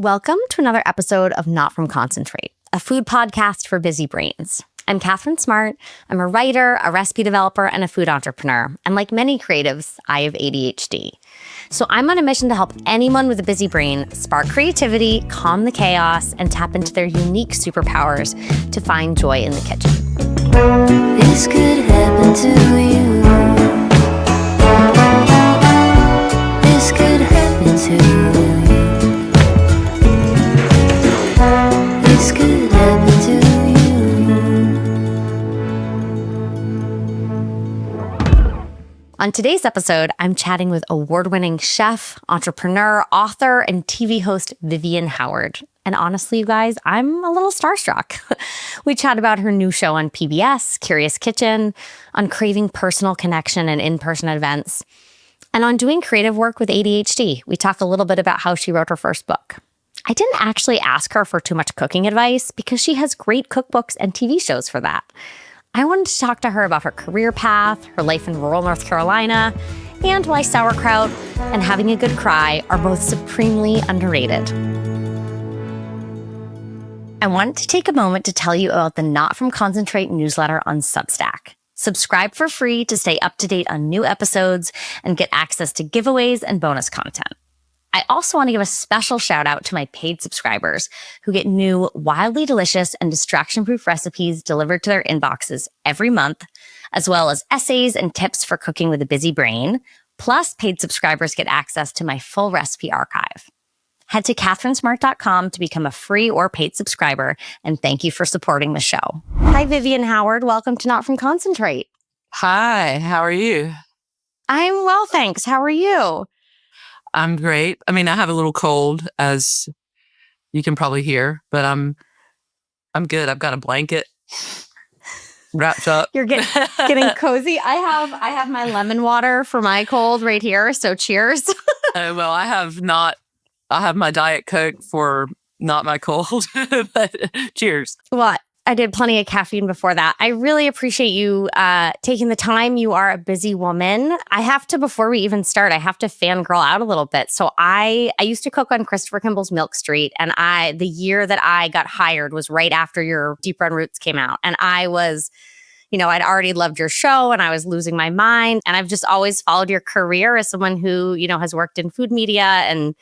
Welcome to another episode of Not From Concentrate, a food podcast for busy brains. I'm Catherine Smart. I'm a writer, a recipe developer, and a food entrepreneur. And like many creatives, I have ADHD. So I'm on a mission to help anyone with a busy brain spark creativity, calm the chaos, and tap into their unique superpowers to find joy in the kitchen. This could happen to you. This could happen to you. This could happen to you. On today's episode, I'm chatting with award-winning chef, entrepreneur, author, and TV host Vivian Howard. And honestly, you guys, I'm a little starstruck. We chat about her new show on PBS, Curious Kitchen, on craving personal connection and in-person events, and on doing creative work with ADHD. We talk a little bit about how she wrote her first book. I didn't actually ask her for too much cooking advice because she has great cookbooks and TV shows for that. I wanted to talk to her about her career path, her life in rural North Carolina, and why sauerkraut and having a good cry are both supremely underrated. I wanted to take a moment to tell you about the Not From Concentrate newsletter on Substack. Subscribe for free to stay up to date on new episodes and get access to giveaways and bonus content. I also want to give a special shout out to my paid subscribers who get new, wildly delicious and distraction-proof recipes delivered to their inboxes every month, as well as essays and tips for cooking with a busy brain. Plus, paid subscribers get access to my full recipe archive. Head to catherinesmart.com to become a free or paid subscriber, and thank you for supporting the show. Hi, Vivian Howard. Welcome to Not From Concentrate. Hi, how are you? I'm well, thanks. How are you? I'm great. I mean, I have a little cold, as you can probably hear, but I'm good. I've got a blanket wrapped up. You're getting cozy. I have my lemon water for my cold right here. So cheers. Well, I have my Diet Coke for not my cold, but cheers. Well, I did plenty of caffeine before that. I really appreciate you taking the time. You are a busy woman. Before we even start, I have to fangirl out a little bit. So I used to cook on Christopher Kimball's Milk Street. And the year that I got hired was right after your Deep Run Roots came out. And I was, I'd already loved your show and I was losing my mind. And I've just always followed your career as someone who, has worked in food media and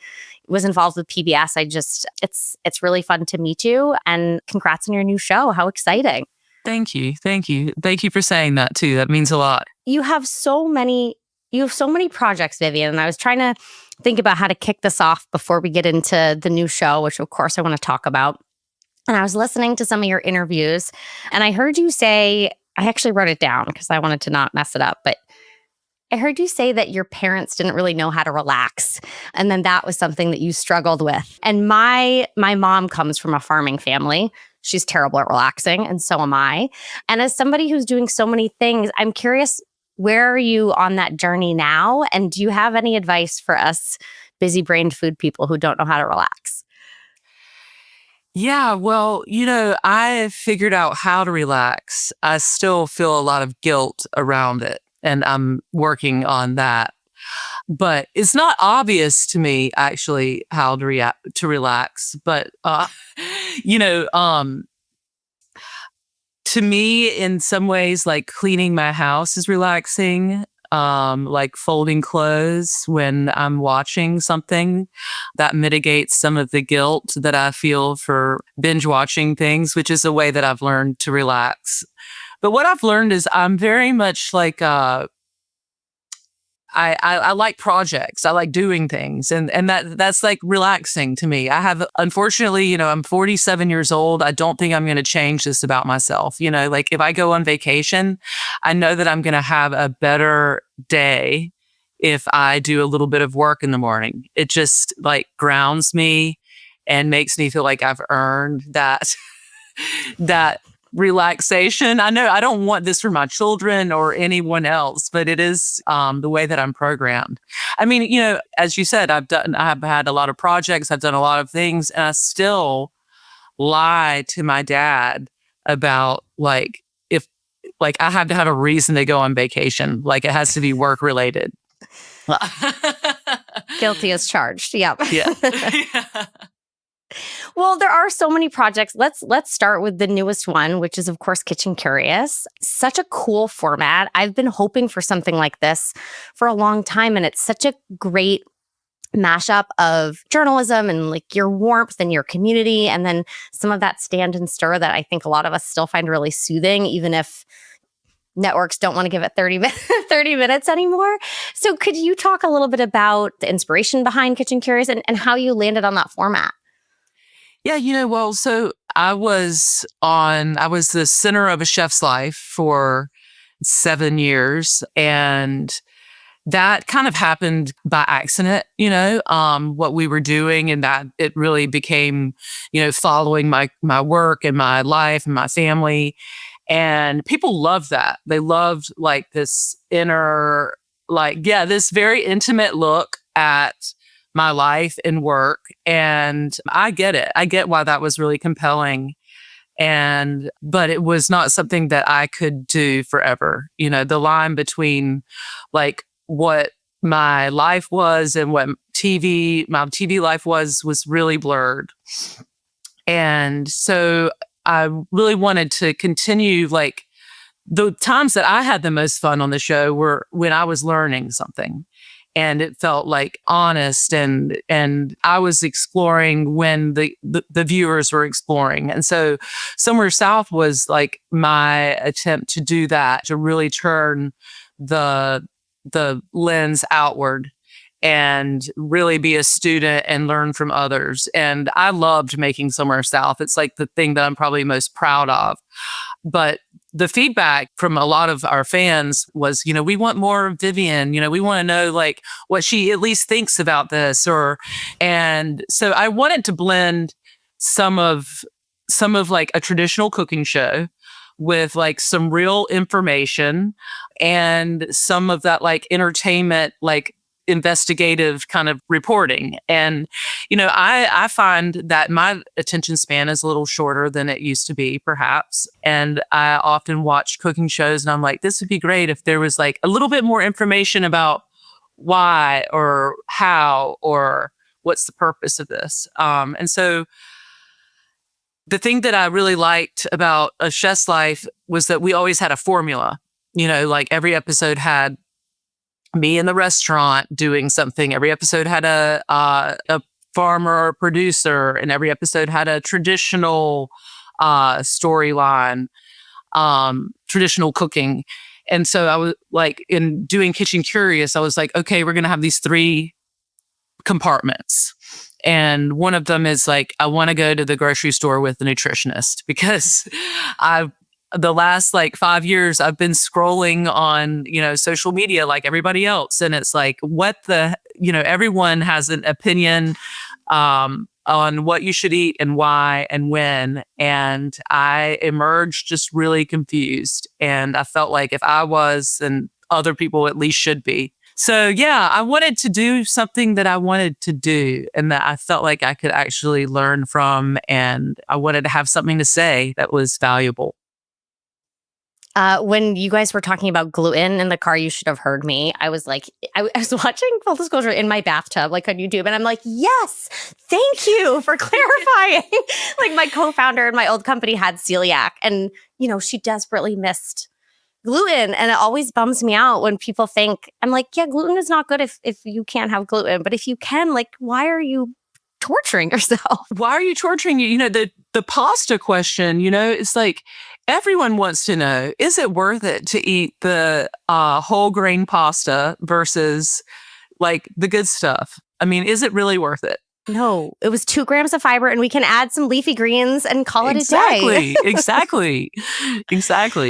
was involved with PBS. It's really fun to meet you, and congrats on your new show. How exciting. Thank you. Thank you for saying that too. That means a lot. You have so many projects, Vivian, and I was trying to think about how to kick this off before we get into the new show, which of course I want to talk about. And I was listening to some of your interviews, and I heard you say, I actually wrote it down because I wanted to not mess it up, but I heard you say that your parents didn't really know how to relax. And then that was something that you struggled with. And my mom comes from a farming family. She's terrible at relaxing, and so am I. And as somebody who's doing so many things, I'm curious, where are you on that journey now? And do you have any advice for us busy-brained food people who don't know how to relax? Yeah, well, I figured out how to relax. I still feel a lot of guilt around it, and I'm working on that. But it's not obvious to me, actually, how to relax. But, to me, in some ways, like cleaning my house is relaxing. Like folding clothes when I'm watching something, that mitigates some of the guilt that I feel for binge watching things, which is a way that I've learned to relax. But what I've learned is I'm very much like, I like projects. I like doing things. And that's like relaxing to me. Unfortunately, I'm 47 years old. I don't think I'm going to change this about myself. Like if I go on vacation, I know that I'm going to have a better day if I do a little bit of work in the morning. It just like grounds me and makes me feel like I've earned that relaxation. I know I don't want this for my children or anyone else, but it is the way that I'm programmed. I mean, as you said, I have had a lot of projects. I've done a lot of things, and I still lie to my dad about like I have to have a reason to go on vacation. Like it has to be work related. Guilty as charged. Yep. Yeah. Well, there are so many projects. Let's start with the newest one, which is of course Kitchen Curious. Such a cool format. I've been hoping for something like this for a long time, and it's such a great mashup of journalism and like your warmth and your community, and then some of that stand and stir that I think a lot of us still find really soothing, even if networks don't want to give it 30 minutes anymore. So could you talk a little bit about the inspiration behind Kitchen Curious and how you landed on that format? Yeah, well, so I was the center of a chef's life for 7 years, and that kind of happened by accident, what we were doing, and that it really became, following my work and my life and my family. And people loved that. They loved like this inner, this very intimate look at my life and work. And I get it. I get why that was really compelling. But it was not something that I could do forever. The line between like what my life was and what my TV life was really blurred. And so I really wanted to continue, like, the times that I had the most fun on the show were when I was learning something and it felt like honest, and I was exploring when the viewers were exploring. And so Somewhere South was like my attempt to do that, to really turn the lens outward and really be a student and learn from others. And I loved making Somewhere South. It's like the thing that I'm probably most proud of. But the feedback from a lot of our fans was, we want more of Vivian. We want to know like what she at least thinks about this. And so I wanted to blend some of like a traditional cooking show with like some real information and some of that like entertainment, like investigative kind of reporting. And, I find that my attention span is a little shorter than it used to be, perhaps. And I often watch cooking shows and I'm like, this would be great if there was like a little bit more information about why or how or what's the purpose of this. And so the thing that I really liked about A Chef's Life was that we always had a formula. Like every episode had me in the restaurant doing something. Every episode had a farmer or producer, and every episode had a traditional storyline, traditional cooking. And so I was like, in doing Kitchen Curious, I was like, okay, we're going to have these 3 compartments. And one of them is like, I want to go to the grocery store with the nutritionist, because the last like 5 years, I've been scrolling on, social media like everybody else. And it's like, everyone has an opinion on what you should eat and why and when. And I emerged just really confused. And I felt like if I was, then other people at least should be. So yeah, I wanted to do something that I wanted to do and that I felt like I could actually learn from. And I wanted to have something to say that was valuable. When you guys were talking about gluten in the car, you should have heard me. I was like, I was watching full disclosure in my bathtub, like on YouTube, and I'm like, yes, thank you for clarifying. Like my co-founder in my old company had celiac, and she desperately missed gluten, and it always bums me out when people think, I'm like, yeah, gluten is not good if you can't have gluten, but if you can, like, why are you torturing yourself? Why are you torturing you? The pasta question, it's like, everyone wants to know, is it worth it to eat the whole grain pasta versus like the good stuff? I mean, is it really worth it? No, it was 2 grams of fiber, and we can add some leafy greens and call it a day. Exactly.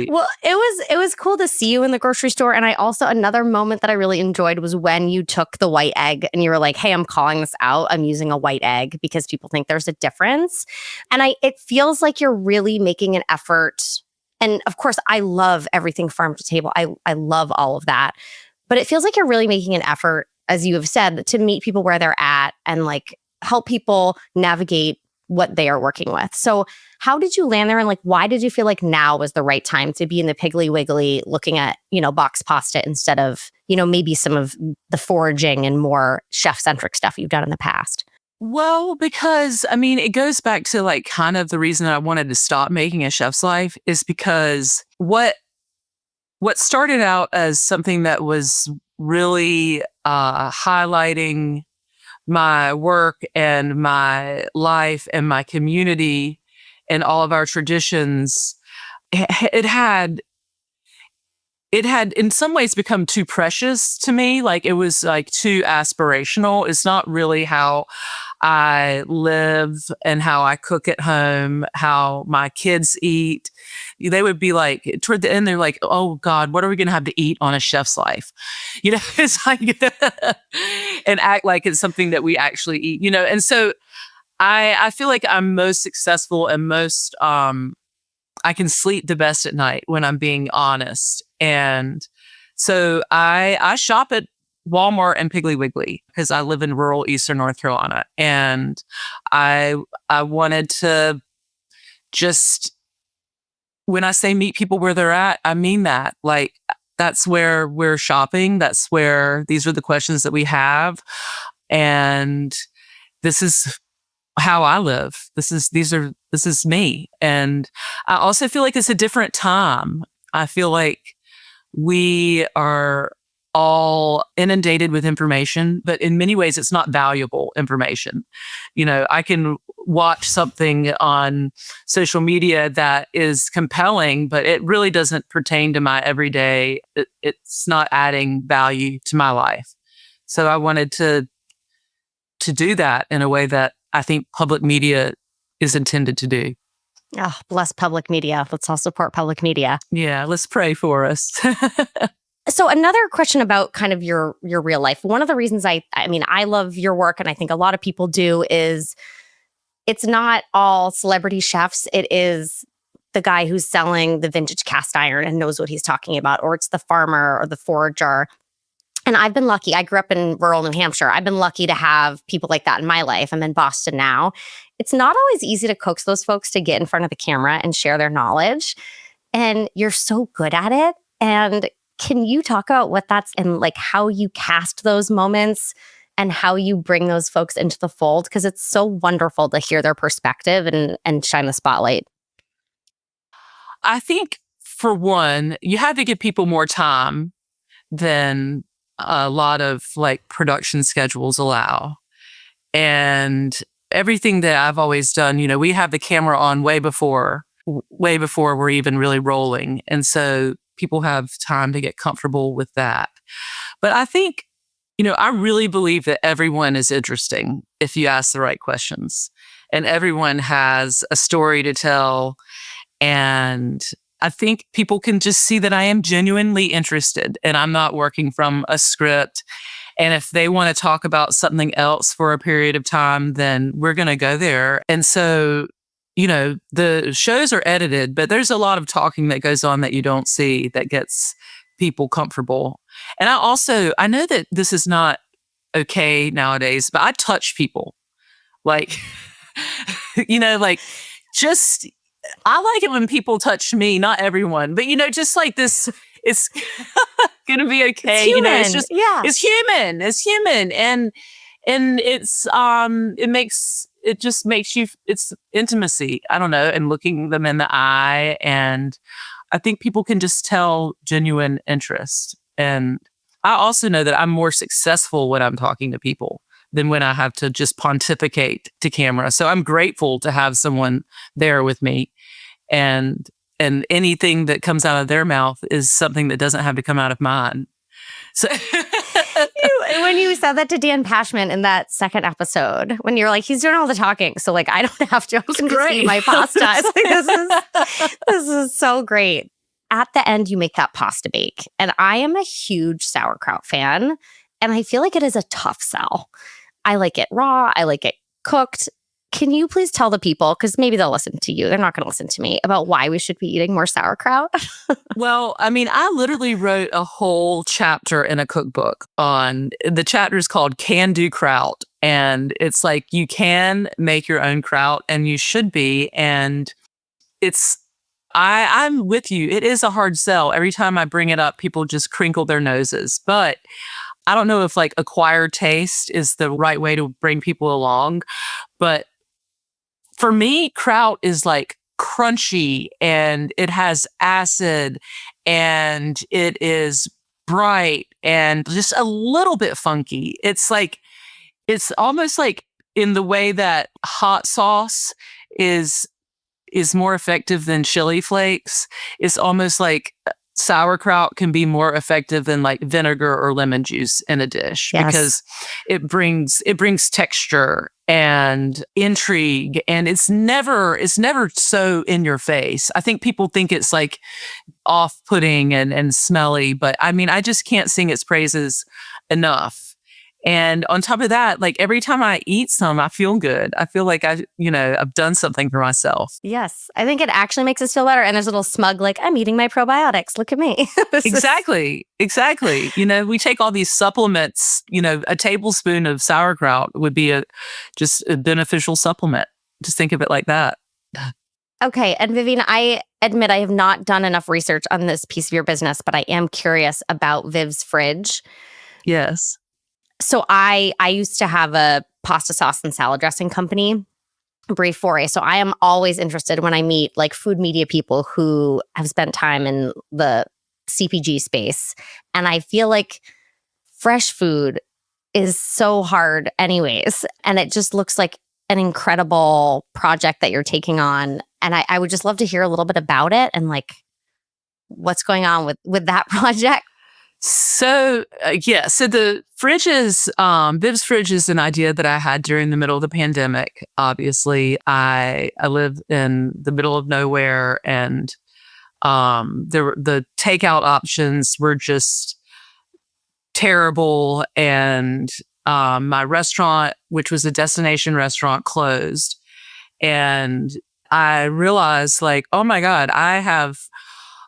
Well, it was cool to see you in the grocery store. And I also, another moment that I really enjoyed was when you took the white egg and you were like, hey, I'm calling this out. I'm using a white egg because people think there's a difference. And it feels like you're really making an effort. And of course, I love everything farm to table. I love all of that. But it feels like you're really making an effort, as you have said, to meet people where they're at and like help people navigate what they are working with. So how did you land there, and like why did you feel like now was the right time to be in the Piggly Wiggly looking at, box pasta instead of, maybe some of the foraging and more chef-centric stuff you've done in the past? Well, because I mean, it goes back to like kind of the reason that I wanted to stop making a chef's life is because what started out as something that was really highlighting my work and my life and my community and all of our traditions, it had in some ways become too precious to me. Like it was like too aspirational. It's not really how I live and how I cook at home, how my kids eat. They would be like, toward the end, they're like, oh God, what are we going to have to eat on a chef's life? It's like, and act like it's something that we actually eat, And so I feel like I'm most successful and most, I can sleep the best at night when I'm being honest. And so I shop at Walmart and Piggly Wiggly because I live in rural Eastern North Carolina. And I wanted to just, when I say meet people where they're at, I mean that. Like that's where we're shopping. That's where these are the questions that we have. And this is how I live. This is me. And I also feel like it's a different time. I feel like we are all inundated with information, but in many ways it's not valuable information. I can watch something on social media that is compelling, but it really doesn't pertain to my everyday. It's not adding value to my life. So I wanted to do that in a way that I think public media is intended to do. Oh, bless public media. Let's all support public media. Yeah, let's pray for us. So another question about kind of your real life. One of the reasons I mean, I love your work, and I think a lot of people do, is it's not all celebrity chefs. It is the guy who's selling the vintage cast iron and knows what he's talking about, or it's the farmer or the forager. And I've been lucky. I grew up in rural New Hampshire. I've been lucky to have people like that in my life. I'm in Boston now. It's not always easy to coax those folks to get in front of the camera and share their knowledge. And you're so good at it. And can you talk about what that's and like how you cast those moments and how you bring those folks into the fold? Because it's so wonderful to hear their perspective and shine the spotlight. I think for one, you have to give people more time than a lot of like production schedules allow. And everything that I've always done, we have the camera on way before we're even really rolling. And so people have time to get comfortable with that. But I think, I really believe that everyone is interesting if you ask the right questions. And everyone has a story to tell. And I think people can just see that I am genuinely interested and I'm not working from a script. And if they want to talk about something else for a period of time, then we're going to go there. And so, the shows are edited, but there's a lot of talking that goes on that you don't see that gets people comfortable. And I know that this is not okay nowadays, but I touch people. Like, like just, I like it when people touch me, not everyone, but just like this, it's going to be okay. It's human. It's just, it's human. And it just makes you, it's intimacy. I don't know. And looking them in the eye. And I think people can just tell genuine interest. And I also know that I'm more successful when I'm talking to people than when I have to just pontificate to camera. So I'm grateful to have someone there with me. And anything that comes out of their mouth is something that doesn't have to come out of mine. So when you said that to Dan Pashman in that second episode, when you're like, he's doing all the talking, so like I don't have to. I can just eat my pasta. It's like, this is so great. At the end, you make that pasta bake, and I am a huge sauerkraut fan, and I feel like it is a tough sell. I like it raw. I like it cooked. Can you please tell the people, because maybe they'll listen to you, they're not going to listen to me, about why we should be eating more sauerkraut? Well, I mean, I literally wrote a whole chapter in a cookbook on, the chapter is called Can Do Kraut. And it's like, you can make your own kraut and you should be. And I'm with you. It is a hard sell. Every time I bring it up, people just crinkle their noses. But I don't know if like acquired taste is the right way to bring people along, but for me, kraut is like crunchy and it has acid and it is bright and just a little bit funky. It's almost like in the way that hot sauce is more effective than chili flakes. It's almost like sauerkraut can be more effective than like vinegar or lemon juice in a dish because it brings texture and intrigue, and it's never so in your face. I think people think it's like off-putting and smelly, but I mean, I just can't sing its praises enough. And on top of that, like every time I eat some, I feel good. I feel like I've done something for myself. Yes. I think it actually makes us feel better. And there's a little smug, like, I'm eating my probiotics. Look at me. Exactly. We take all these supplements, a tablespoon of sauerkraut would be just a beneficial supplement. Just think of it like that. Okay. And Vivian, I admit I have not done enough research on this piece of your business, but I am curious about Viv's Fridge. Yes. So I used to have a pasta sauce and salad dressing company, brief foray. So I am always interested when I meet like food media people who have spent time in the CPG space. And I feel like fresh food is so hard anyways. And it just looks like an incredible project that you're taking on. And I would just love to hear a little bit about it and like what's going on with that project. So so the fridge is Viv's Fridge is an idea that I had during the middle of the pandemic. Obviously, I live in the middle of nowhere, and the takeout options were just terrible, and my restaurant, which was a destination restaurant, closed, and I realized like, oh my God, I have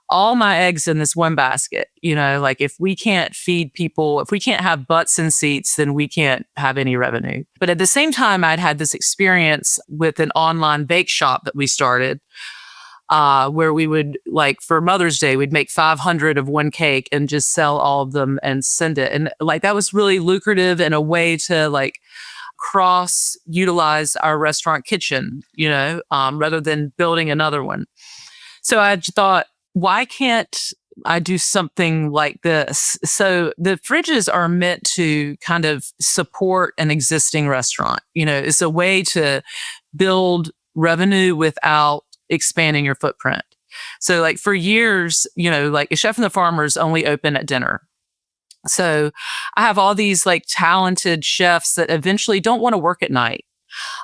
all my eggs in this one basket. Like if we can't feed people, if we can't have butts in seats, then we can't have any revenue. But at the same time, I'd had this experience with an online bake shop that we started, where we would, like for Mother's Day, we'd make 500 of one cake and just sell all of them and send it. And like that was really lucrative and a way to like cross utilize our restaurant kitchen, rather than building another one. So I thought, why can't I do something like this? So the fridges are meant to kind of support an existing restaurant. It's a way to build revenue without expanding your footprint. So like for years, like a Chef and the Farmer's only open at dinner. So I have all these like talented chefs that eventually don't want to work at night.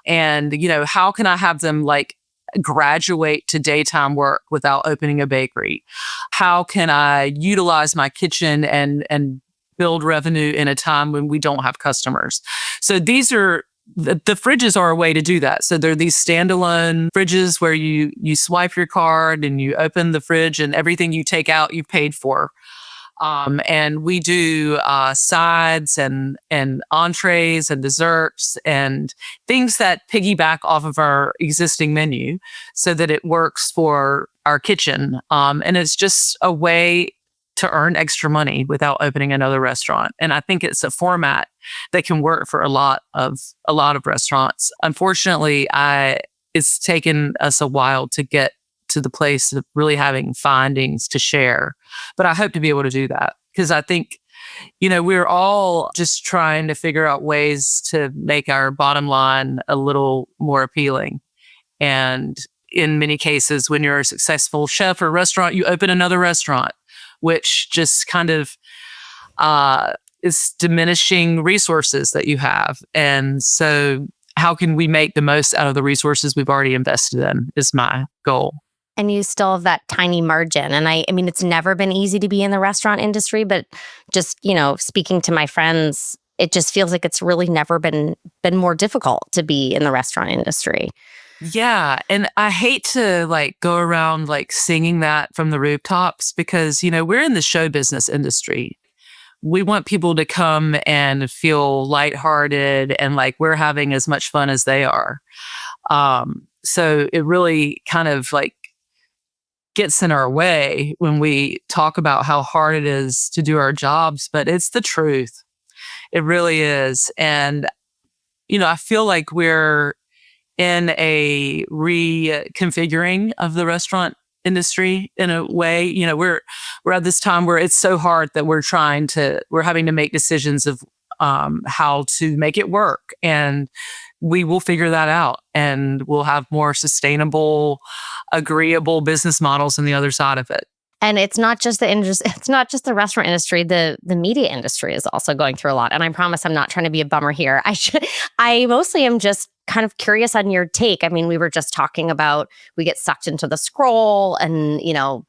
And, how can I have them like graduate to daytime work without opening a bakery? How can I utilize my kitchen and build revenue in a time when we don't have customers? So these are the fridges are a way to do that. So they're these standalone fridges where you swipe your card and you open the fridge and everything you take out, you paid for. And we do sides and entrees and desserts and things that piggyback off of our existing menu so that it works for our kitchen. And it's just a way to earn extra money without opening another restaurant. And I think it's a format that can work for a lot of restaurants. Unfortunately, it's taken us a while to get to the place of really having findings to share. But I hope to be able to do that because I think, we're all just trying to figure out ways to make our bottom line a little more appealing. And in many cases, when you're a successful chef or restaurant, you open another restaurant, which just kind of is diminishing resources that you have. And so how can we make the most out of the resources we've already invested in is my goal. And you still have that tiny margin. And I mean, it's never been easy to be in the restaurant industry, but just, speaking to my friends, it just feels like it's really never been more difficult to be in the restaurant industry. Yeah. And I hate to like go around like singing that from the rooftops because, we're in the show business industry. We want people to come and feel lighthearted and like we're having as much fun as they are. So it really kind of like gets in our way when we talk about how hard it is to do our jobs, but it's the truth. It really is. And, I feel like we're in a reconfiguring of the restaurant industry in a way. We're at this time where it's so hard that we're having to make decisions of how to make it work. And we will figure that out, and we'll have more sustainable, agreeable business models on the other side of it. And it's not just the industry, it's not just the restaurant industry. The media industry is also going through a lot. And I promise I'm not trying to be a bummer here. I mostly am just kind of curious on your take. I mean, we were just talking about we get sucked into the scroll and,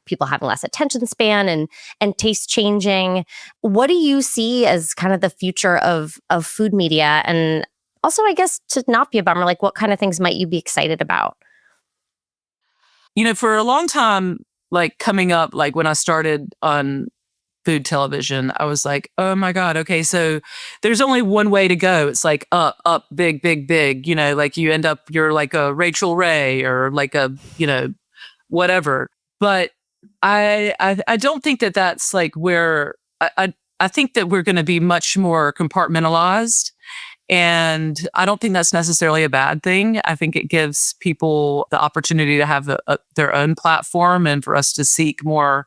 people having less attention span and taste changing. What do you see as kind of the future of food media? And also, I guess, to not be a bummer, like what kind of things might you be excited about? For a long time, like coming up, like when I started on food television, I was like, oh my God, okay, so there's only one way to go. It's like up, big, big, big, like you're like a Rachel Ray or like a, whatever. But I don't think that that's like where I think that we're going to be much more compartmentalized. And I don't think that's necessarily a bad thing. I think it gives people the opportunity to have their own platform and for us to seek more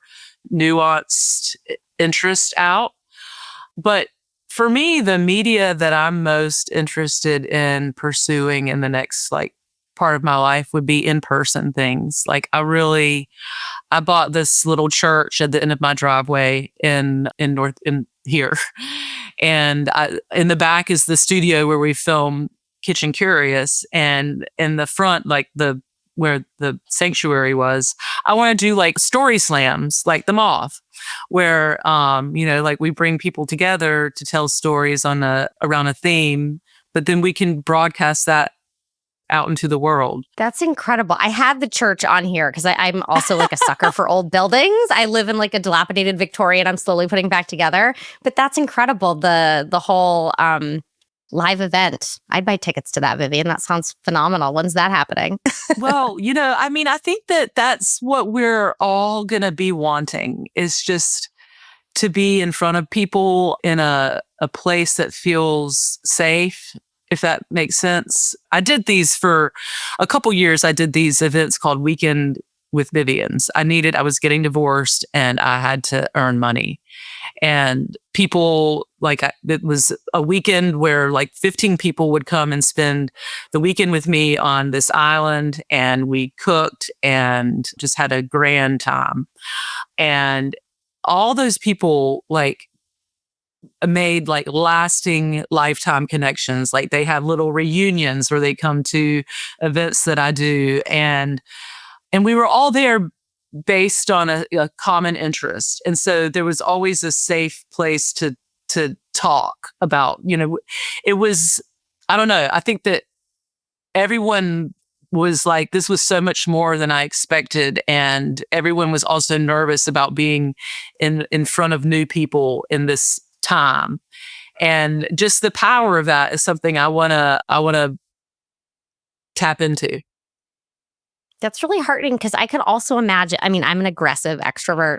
nuanced interest out. But for me, the media that I'm most interested in pursuing in the next part of my life would be in-person things. Like I bought this little church at the end of my driveway in here. And in the back is the studio where we film Kitchen Curious. And in the front, where the sanctuary was, I want to do like story slams, like The Moth, where, we bring people together to tell stories around a theme, but then we can broadcast that out into the world. That's incredible. I had the church on here because I'm also like a sucker for old buildings. I live in like a dilapidated Victorian I'm slowly putting back together. But that's incredible. The whole live event. I'd buy tickets to that, Vivian. That sounds phenomenal. When's that happening? Well, I think that that's what we're all going to be wanting, is just to be in front of people in a place that feels safe, if that makes sense. I did these for a couple years. I did these events called Weekend with Vivian's. I was getting divorced and I had to earn money. And people, it was a weekend where 15 people would come and spend the weekend with me on this island, and we cooked and just had a grand time. And all those people made lasting lifetime connections. Like they have little reunions where they come to events that I do. And we were all there based on a common interest. And so there was always a safe place to talk about, it was, I don't know. I think that everyone was like, this was so much more than I expected. And everyone was also nervous about being in front of new people in this time. And just the power of that is something I want to tap into. That's really heartening because I could also imagine, I mean, I'm an aggressive extrovert,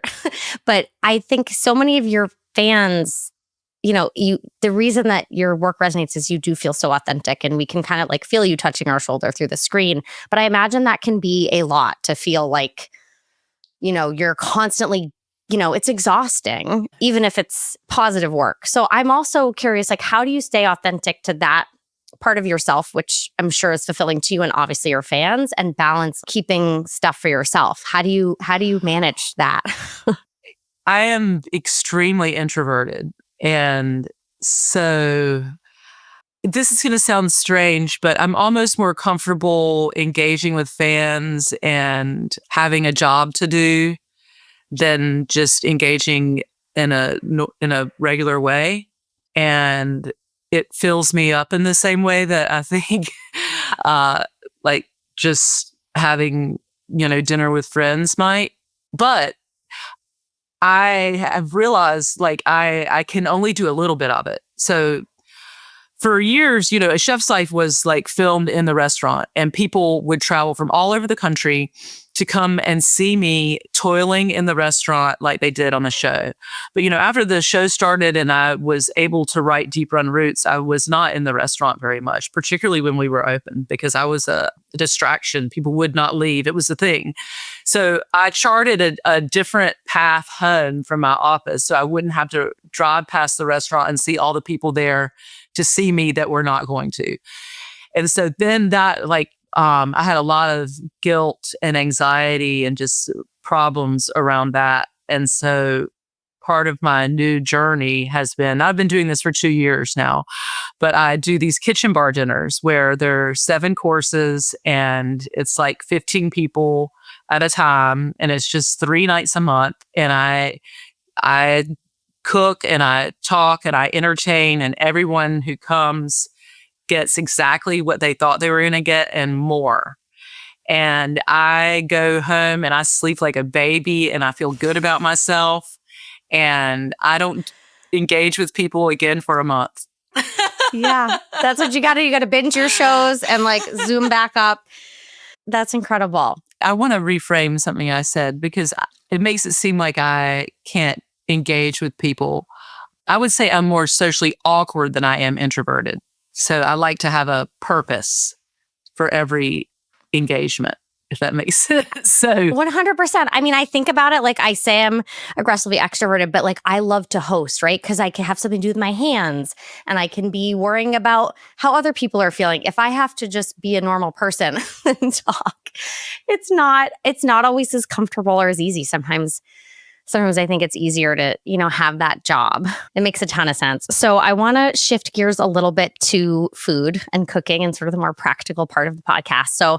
but I think so many of your fans, the reason that your work resonates is you do feel so authentic, and we can kind of feel you touching our shoulder through the screen. But I imagine that can be a lot to feel like, you're constantly, it's exhausting, even if it's positive work. So I'm also curious, how do you stay authentic to that part of yourself, which I'm sure is fulfilling to you and obviously your fans, and balance keeping stuff for yourself? How do you manage that? I am extremely introverted. And so this is going to sound strange, but I'm almost more comfortable engaging with fans and having a job to do than just engaging in a regular way. And it fills me up in the same way that I think just having, dinner with friends might. But I have realized I can only do a little bit of it. So for years, A Chef's Life was like filmed in the restaurant, and people would travel from all over the country to come and see me toiling in the restaurant like they did on the show. But, after the show started and I was able to write Deep Run Roots, I was not in the restaurant very much, particularly when we were open, because I was a distraction. People would not leave. It was the thing. So I charted a different path home from my office so I wouldn't have to drive past the restaurant and see all the people there to see me that were not going to. And so then that I had a lot of guilt and anxiety and just problems around that. And so part of my new journey has been, I've been doing this for 2 years now, but I do these kitchen bar dinners where there are 7 courses and it's like 15 people at a time. And it's just 3 nights a month. And I cook and I talk and I entertain, and everyone who comes gets exactly what they thought they were going to get and more. And I go home and I sleep like a baby and I feel good about myself. And I don't engage with people again for a month. Yeah, that's what you got to. You got to binge your shows and zoom back up. That's incredible. I want to reframe something I said because it makes it seem like I can't engage with people. I would say I'm more socially awkward than I am introverted. So I like to have a purpose for every engagement, if that makes sense. So 100%. I mean, I think about it I say I'm aggressively extroverted, but I love to host, right? Because I can have something to do with my hands and I can be worrying about how other people are feeling. If I have to just be a normal person and talk, it's not always as comfortable or as easy. Sometimes I think it's easier to, have that job. It makes a ton of sense. So I want to shift gears a little bit to food and cooking and sort of the more practical part of the podcast. So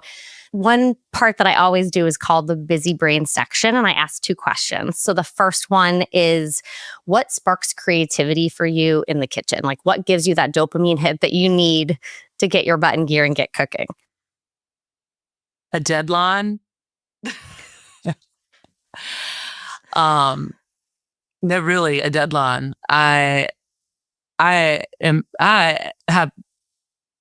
one part that I always do is called the busy brain section, and I ask 2 questions. So the first one is, what sparks creativity for you in the kitchen? What gives you that dopamine hit that you need to get your butt in gear and get cooking? A deadline. No, really a deadline. I have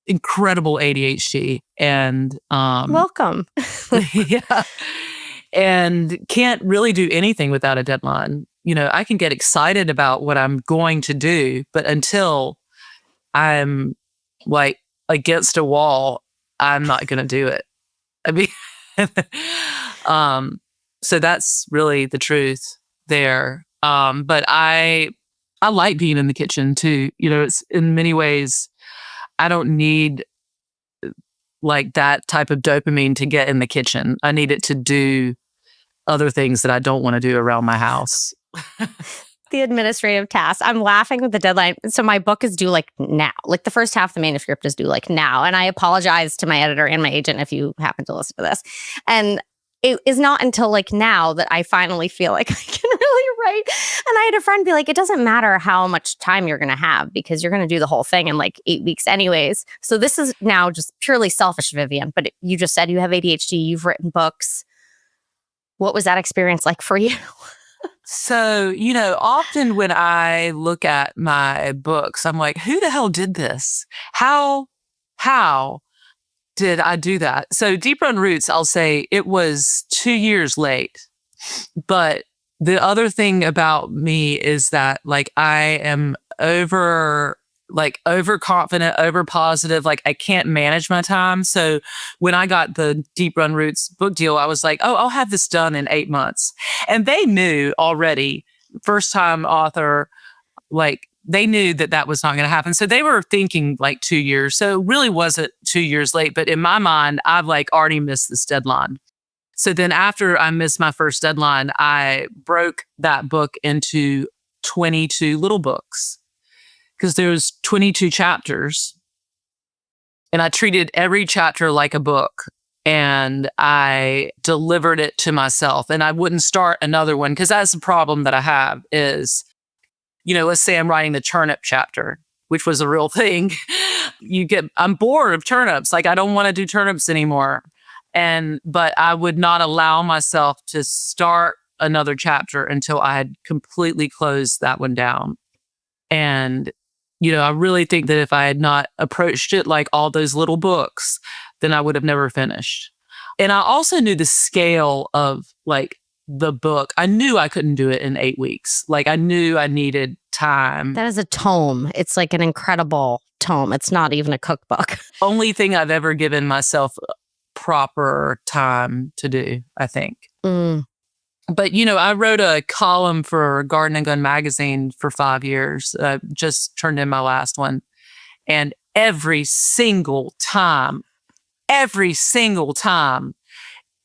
incredible ADHD and Welcome. yeah, and can't really do anything without a deadline. I can get excited about what I'm going to do, but until I'm against a wall, I'm not going to do it. I mean, so that's really the truth there. But I like being in the kitchen too. It's in many ways, I don't need that type of dopamine to get in the kitchen. I need it to do other things that I don't want to do around my house. The administrative tasks. I'm laughing with the deadline. So my book is due now. The first half of the manuscript is due now. And I apologize to my editor and my agent if you happen to listen to this. And it is not until now that I finally feel like I can really write. And I had a friend be like, it doesn't matter how much time you're going to have because you're going to do the whole thing in 8 weeks anyways. So this is now just purely selfish, Vivian. But you just said you have ADHD. You've written books. What was that experience like for you? So, often when I look at my books, I'm like, who the hell did this? How did I do that? So Deep Run Roots, I'll say it was 2 years late. But the other thing about me is that I am overconfident, over positive. I can't manage my time. So when I got the Deep Run Roots book deal, I was like, oh, I'll have this done in 8 months. And they knew already, first time author, they knew that was not going to happen. So they were thinking 2 years. So it really wasn't 2 years late. But in my mind, I've already missed this deadline. So then after I missed my first deadline, I broke that book into 22 little books because there's 22 chapters. And I treated every chapter like a book. And I delivered it to myself. And I wouldn't start another one because that's the problem that I have is, let's say I'm writing the turnip chapter, which was a real thing. I'm bored of turnips. I don't want to do turnips anymore. But I would not allow myself to start another chapter until I had completely closed that one down. And I really think that if I had not approached it like all those little books, then I would have never finished. And I also knew the scale of like the book. I knew I couldn't do it in 8 weeks. Like I knew I needed time. That is a tome. It's like an incredible tome. It's not even a cookbook. Only thing I've ever given myself proper time to do, I think. Mm. But, I wrote a column for Garden and Gun magazine for 5 years. Just turned in my last one. And every single time,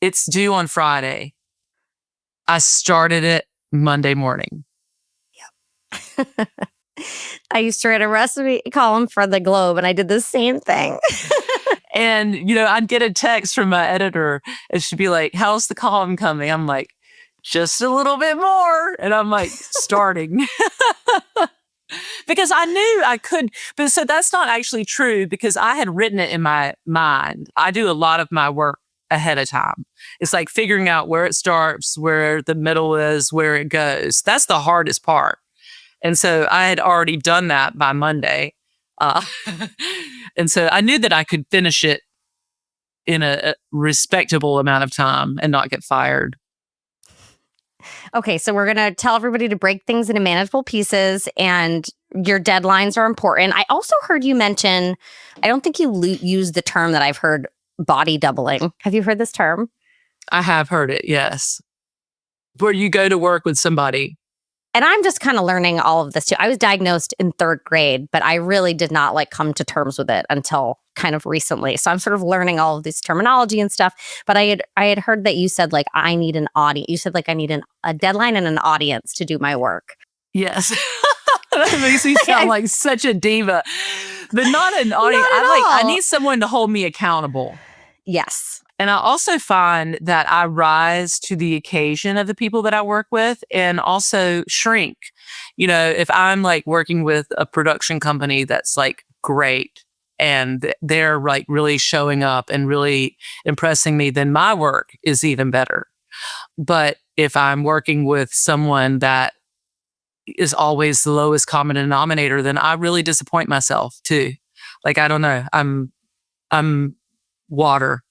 it's due on Friday. I started it Monday morning. Yep. I used to write a recipe column for the Globe, and I did the same thing. And, I'd get a text from my editor, and she'd be like, how's the column coming? I'm like, just a little bit more. And I'm like, starting. Because I knew I could. But so that's not actually true because I had written it in my mind. I do a lot of my work ahead of time. It's like figuring out where it starts, where the middle is, where it goes. That's the hardest part. And so I had already done that by Monday. And so I knew that I could finish it in a respectable amount of time and not get fired. Okay, so we're going to tell everybody to break things into manageable pieces, and your deadlines are important. I also heard you mention, I don't think you used the term that I've heard, body doubling. Have you heard this term? I have heard it, yes. Where you go to work with somebody. And I'm just kind of learning all of this too. I was diagnosed in 3rd grade, but I really did not come to terms with it until kind of recently. So I'm sort of learning all of this terminology and stuff. But I had heard that you said I need an audience. You said I need a deadline and an audience to do my work. Yes. That makes me sound like such a diva. But not an audience. I need someone to hold me accountable. Yes. And I also find that I rise to the occasion of the people that I work with and also shrink. If I'm working with a production company that's great and they're really showing up and really impressing me, then my work is even better. But if I'm working with someone that is always the lowest common denominator, then I really disappoint myself too. I don't know. I'm water.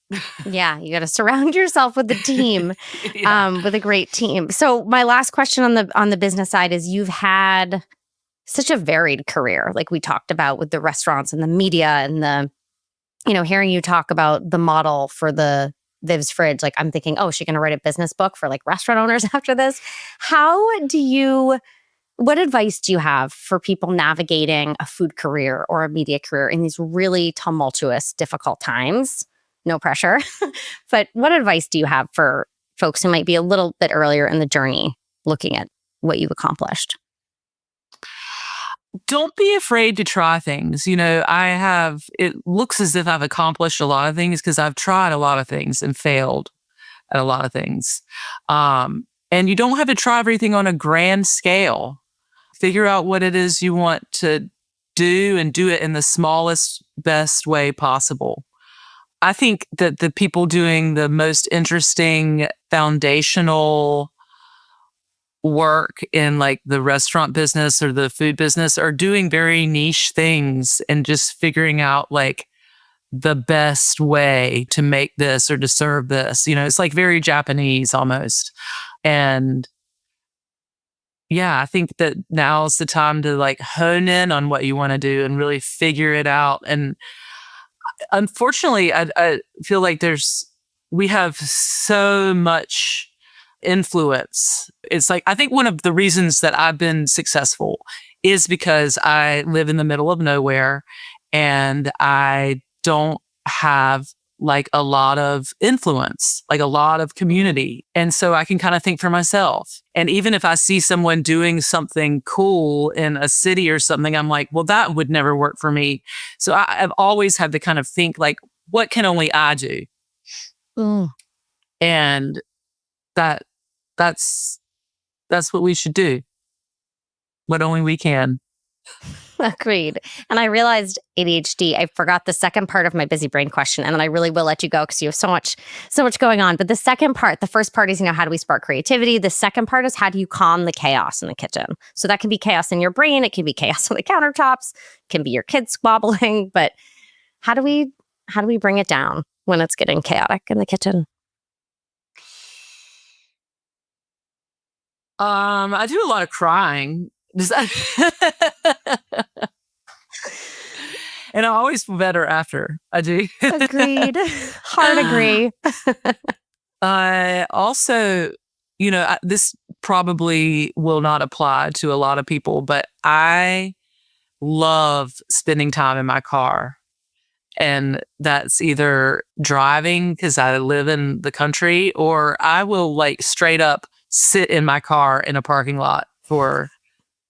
Yeah, you got to surround yourself with a team, with a great team. So my last question on the business side is, you've had such a varied career, like we talked about with the restaurants and the media and the, hearing you talk about the model for the Viv's fridge. I'm thinking, oh, is she going to write a business book for restaurant owners after this? What advice do you have for people navigating a food career or a media career in these really tumultuous, difficult times? No pressure. But what advice do you have for folks who might be a little bit earlier in the journey looking at what you've accomplished? Don't be afraid to try things. It looks as if I've accomplished a lot of things because I've tried a lot of things and failed at a lot of things. And you don't have to try everything on a grand scale. Figure out what it is you want to do and do it in the smallest, best way possible. I think that the people doing the most interesting foundational work in the restaurant business or the food business are doing very niche things and just figuring out the best way to make this or to serve this. It's very Japanese almost. And yeah, I think that now's the time to hone in on what you want to do and really figure it out. And unfortunately, I feel we have so much influence. It's I think one of the reasons that I've been successful is because I live in the middle of nowhere and I don't have a lot of influence, a lot of community. And so I can kind of think for myself. And even if I see someone doing something cool in a city or something, I'm like, well, that would never work for me. So I've always had to kind of think what can only I do? Mm. And that's what we should do. What only we can. Agreed. And I realized ADHD, I forgot the second part of my busy brain question. And then I really will let you go because you have so much going on. But the second part, the first part is, how do we spark creativity? The second part is, how do you calm the chaos in the kitchen? So that can be chaos in your brain. It can be chaos on the countertops. It can be your kids squabbling. But how do we bring it down when it's getting chaotic in the kitchen? I do a lot of crying. And I always feel better after I do. Agreed. Hard agree. I also, this probably will not apply to a lot of people, but I love spending time in my car. And that's either driving because I live in the country, or I will straight up sit in my car in a parking lot for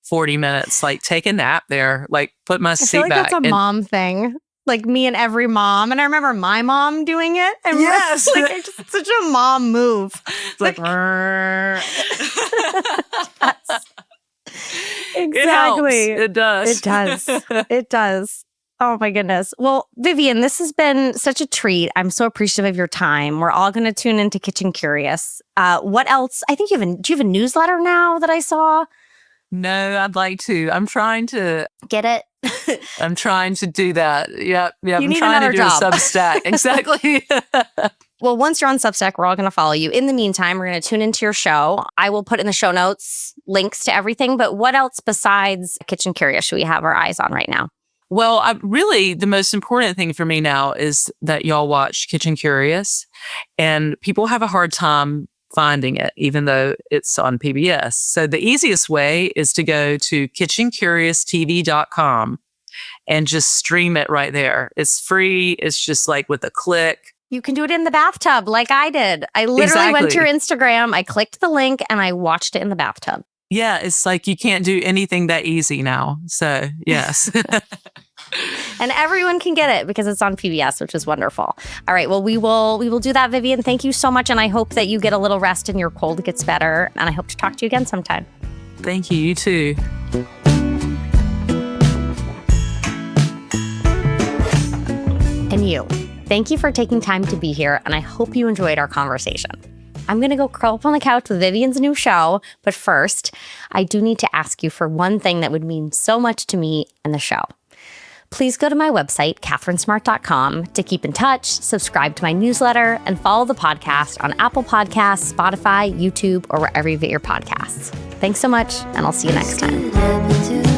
40 minutes, take a nap there, put my seat back. I feel like that's a mom thing. Me and every mom. And I remember my mom doing it. And yes. It's just such a mom move. It's exactly. It does. It does. It does. Oh my goodness. Well, Vivian, this has been such a treat. I'm so appreciative of your time. We're all going to tune into Kitchen Curious. What else? I think do you have a newsletter now that I saw? No, I'd like to. I'm trying to get it. I'm trying to do that. Yep. I'm trying to do job. a Substack. Exactly. Well, once you're on Substack, we're all going to follow you. In the meantime, we're going to tune into your show. I will put in the show notes links to everything. But what else besides Kitchen Curious should we have our eyes on right now? Well, really, the most important thing for me now is that y'all watch Kitchen Curious, and people have a hard time finding it, even though it's on PBS. So the easiest way is to go to kitchencurioustv.com and just stream it right there. It's free. It's just with a click. You can do it in the bathtub like I did. I literally went to your Instagram, I clicked the link, and I watched it in the bathtub. Yeah, it's you can't do anything that easy now. So, yes. And everyone can get it because it's on PBS, which is wonderful. All right, well, we will do that, Vivian. Thank you so much, and I hope that you get a little rest and your cold gets better, and I hope to talk to you again sometime. Thank you. You too. And you. Thank you for taking time to be here, and I hope you enjoyed our conversation. I'm going to go curl up on the couch with Vivian's new show, but first, I do need to ask you for one thing that would mean so much to me and the show. Please go to my website, catherinesmart.com, to keep in touch, subscribe to my newsletter, and follow the podcast on Apple Podcasts, Spotify, YouTube, or wherever you get your podcasts. Thanks so much, and I'll see you next time.